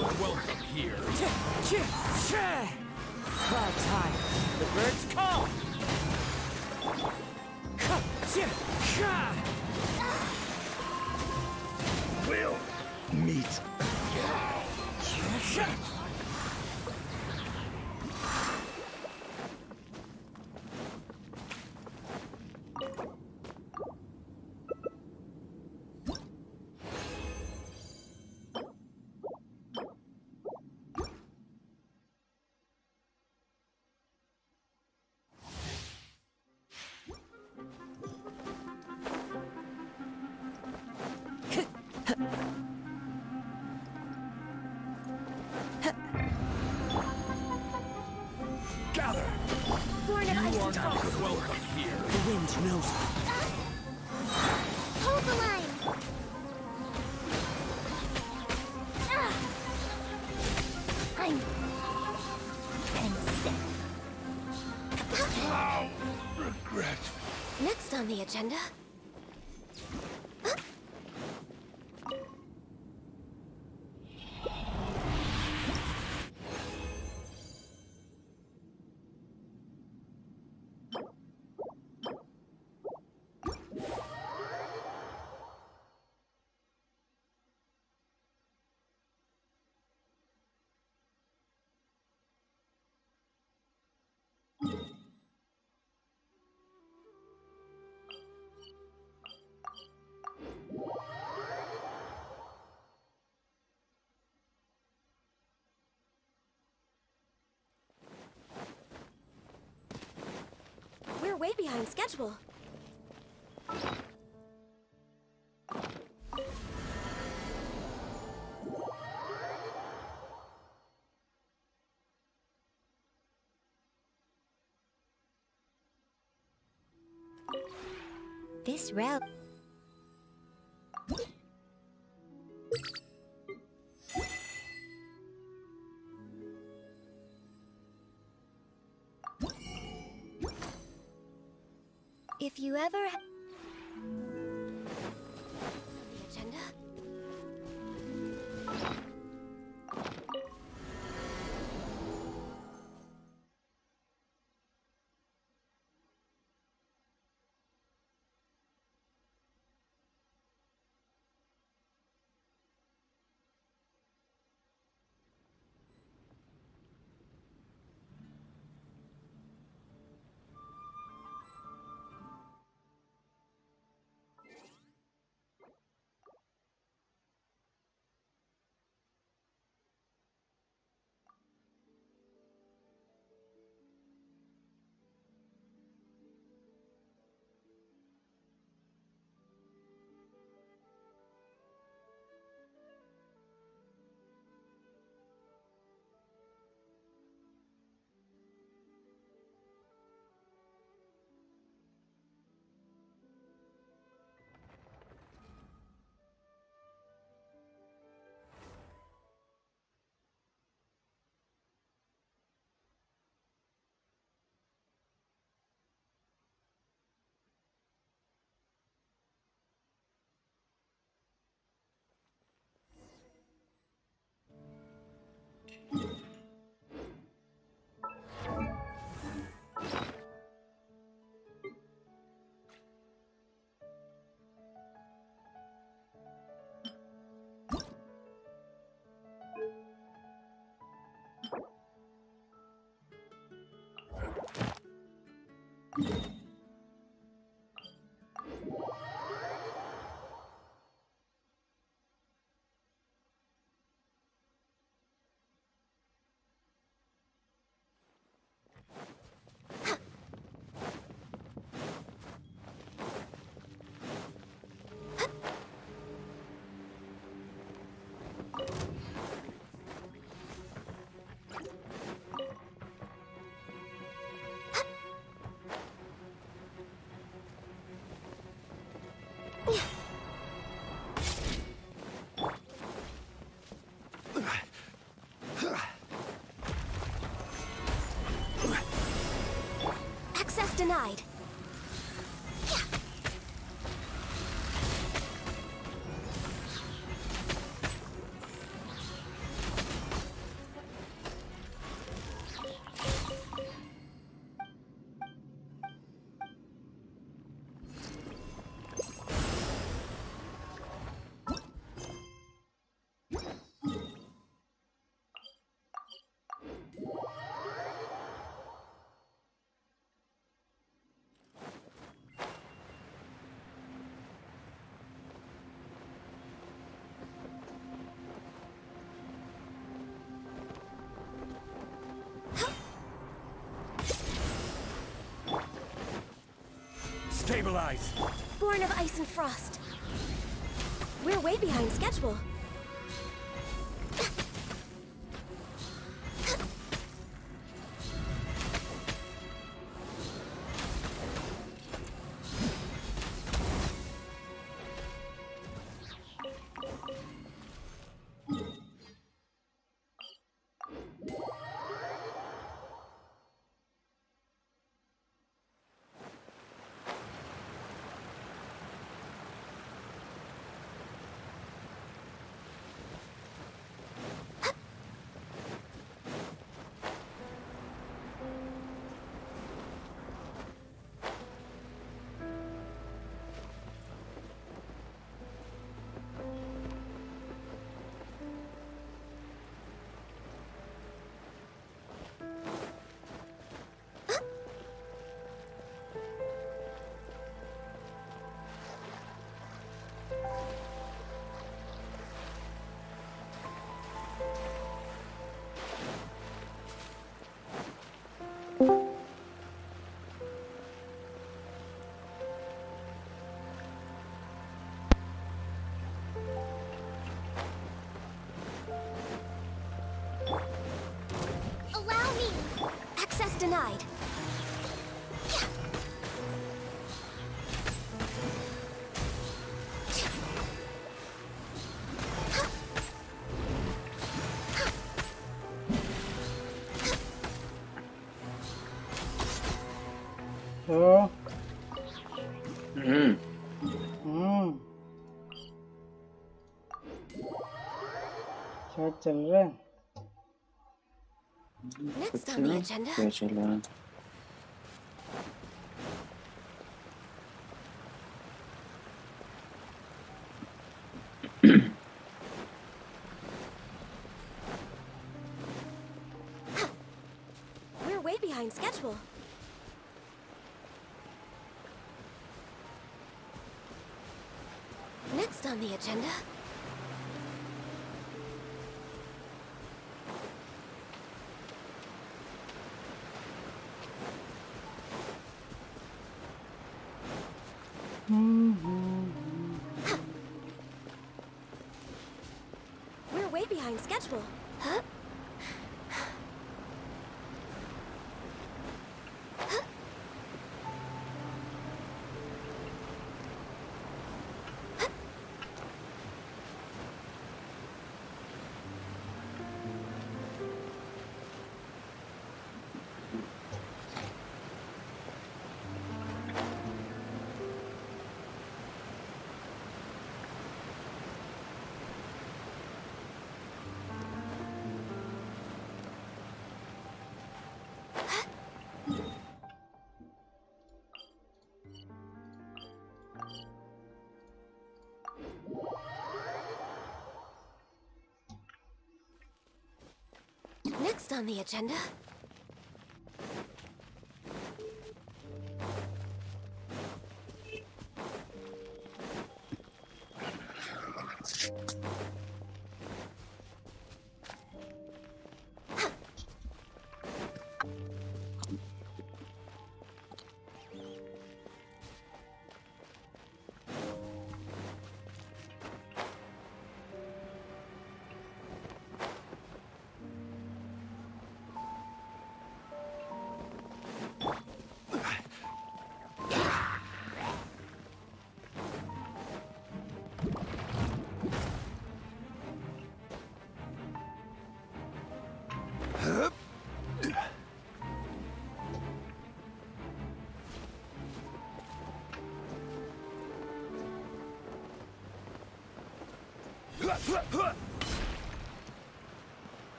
Welcome here. Clouds high. The birds call. We'll meet. Gather. Born of ice You are and not frost. welcome here. The wind knows me. Hold the line! I'm sick. How regret. Next on the agenda. We're way behind schedule. This route. If you ever The agenda? Access denied. Stabilize! Born of ice and frost. We're way behind schedule. Allow me! Access denied. So, Hmm. क्या चल रहा है? Next कुछ on the ना agenda. क्या चल रहा है? We're way behind schedule. Next on the agenda. We're way behind schedule. Huh? Next on the agenda.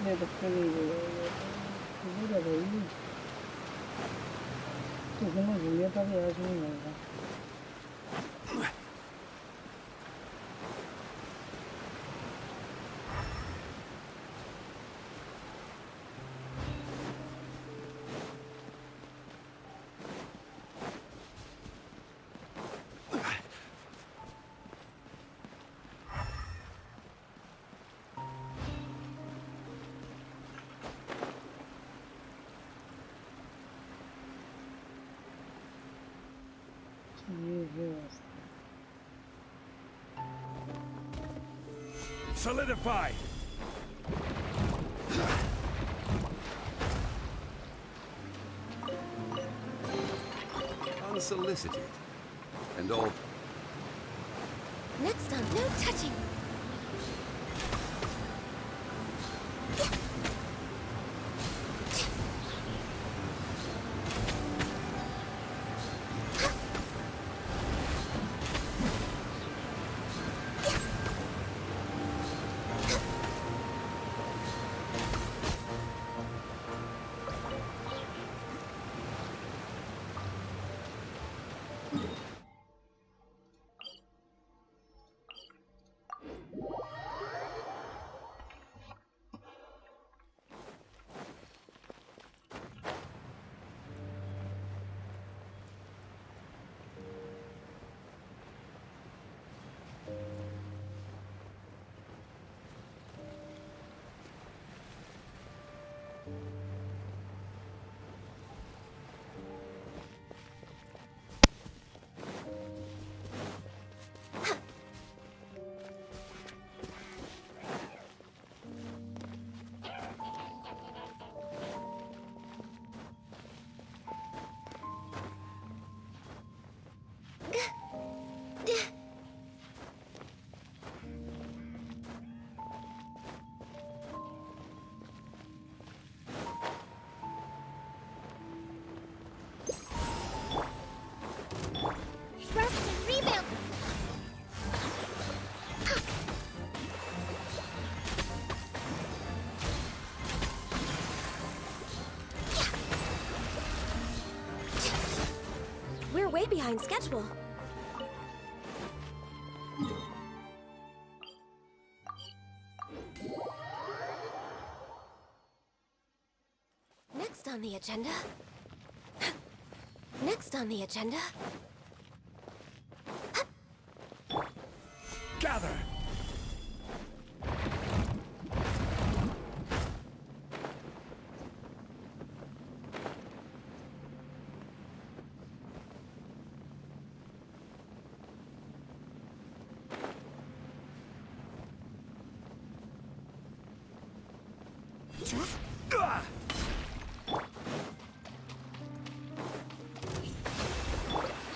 ये बच्चे भी किसी का भाई किसी ने भूलिया था भी आज नहीं मिलता Solidify! Unsolicited. And all... Next on no touching. We're way behind schedule. Next on the agenda. Next on the agenda. Gather!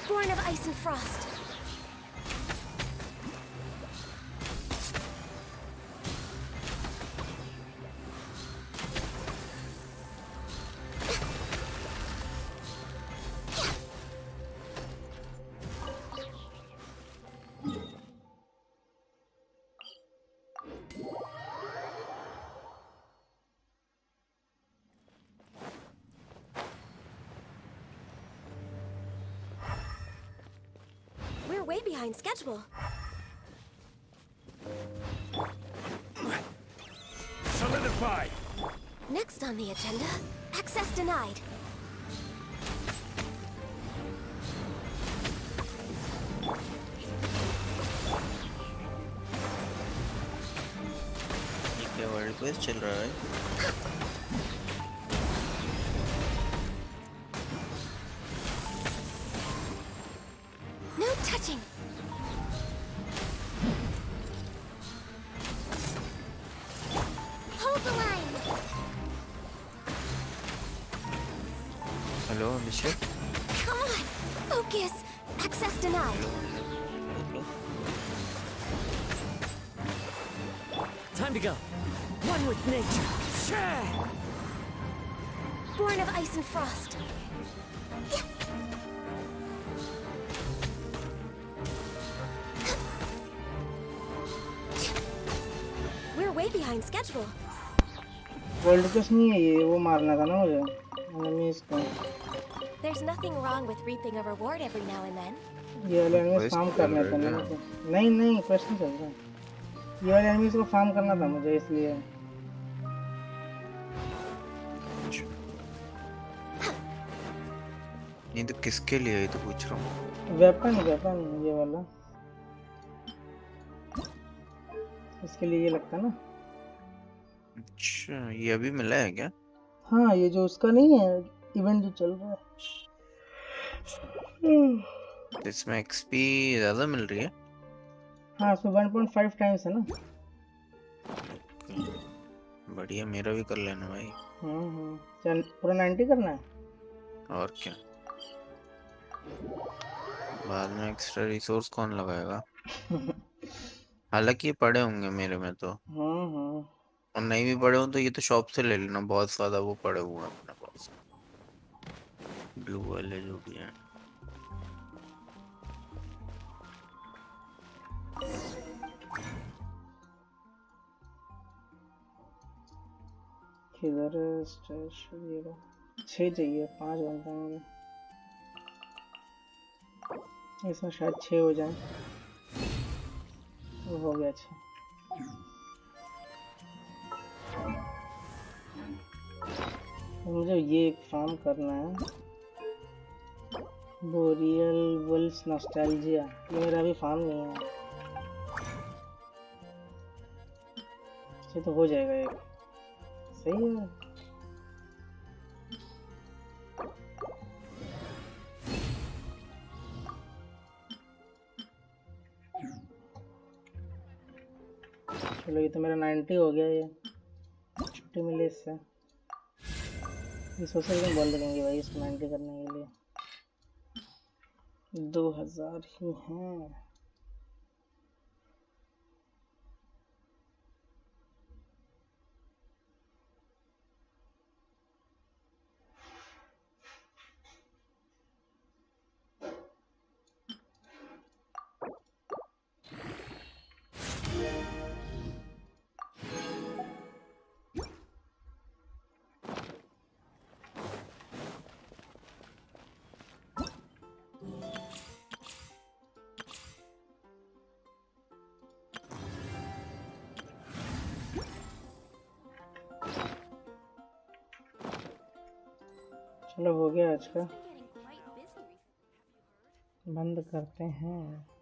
Born of ice and frost. We're way behind schedule. Solidify! Next on the agenda, access denied. ये क्या world quest चल रहा है? No touching. Hold the line. Hello Abhishek. Come on, focus. Access denied. Time to go. One with nature. Born of ice and frost. We're way behind schedule. World quest नहीं है ये, वो मारना था ना मुझे एनिमीज को. There's nothing wrong with reaping a reward every now and then. ये वाले एनिमीज फार्म करने थे ना मुझे. नहीं नहीं क्वेस्ट नहीं चल रहा. ये वाले एनिमीज को फार्म करना था मुझे इसलिए. नहीं तो किसके लिए ये तो पूछ रहा हूँ. वेपन ये वाला इसके लिए ये लगता ना. अच्छा ये अभी मिला है क्या? हाँ ये जो उसका नहीं है इवेंट जो चल रहा है. इसमें एक्सपी ज़्यादा मिल रही है. हाँ इसमें 1.5 टाइम्स है ना. बढ़िया, मेरा भी कर लेना भाई। चल पूरा 90 करना है। और क्या, बाद में एक्स्ट्रा रिसोर्स कौन लगाएगा? हालांकि ये पड़े होंगे मेरे में तो, और नहीं भी पड़े हो तो ये तो शॉप से ले लेना, बहुत ज्यादा वो पड़े हुए हैं अपने पास, ब्लू वाले जो भी हैं। किधर है स्टेशन? 6 चाहिए, 5 बनते हैं मुझे। इसमें शायद 6 हो जाए। वो हो गया 6। मुझे ये एक फार्म करना है, बोरियल वुल्स नॉस्टैल्जिया। ये मेरा अभी फार्म नहीं है, ये तो हो जाएगा एक। सही है। चलो ये तो मेरा 90 हो गया। ये छुट्टी मिली इससे, ये सोच रहे बंद करेंगे भाई इसको 90 करने के लिए। 2000 ही हैं। चलो हो गया आज का, बंद करते हैं।